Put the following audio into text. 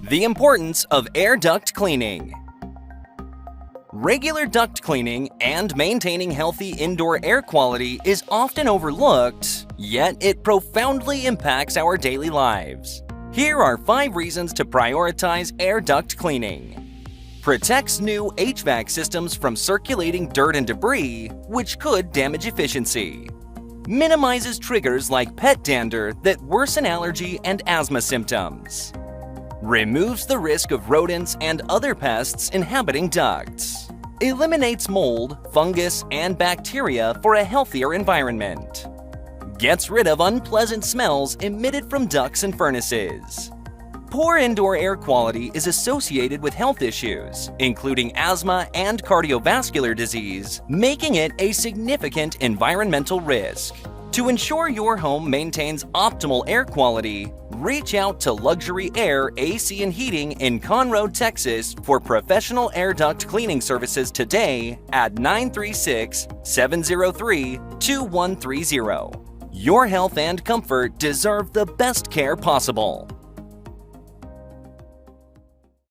The importance of air duct cleaning. Regular duct cleaning and maintaining healthy indoor air quality is often overlooked, yet it profoundly impacts our daily lives. Here are 5 reasons to prioritize air duct cleaning. Protects new HVAC systems from circulating dirt and debris, which could damage efficiency. Minimizes triggers like pet dander that worsen allergy and asthma symptoms. Removes the risk of rodents and other pests inhabiting ducts. Eliminates mold, fungus, and bacteria for a healthier environment. Gets rid of unpleasant smells emitted from ducts and furnaces. Poor indoor air quality is associated with health issues, including asthma and cardiovascular disease, making it a significant environmental risk. To ensure your home maintains optimal air quality, reach out to Luxury Air AC and Heating in Conroe, Texas for professional air duct cleaning services today at 936-703-2130. Your health and comfort deserve the best care possible.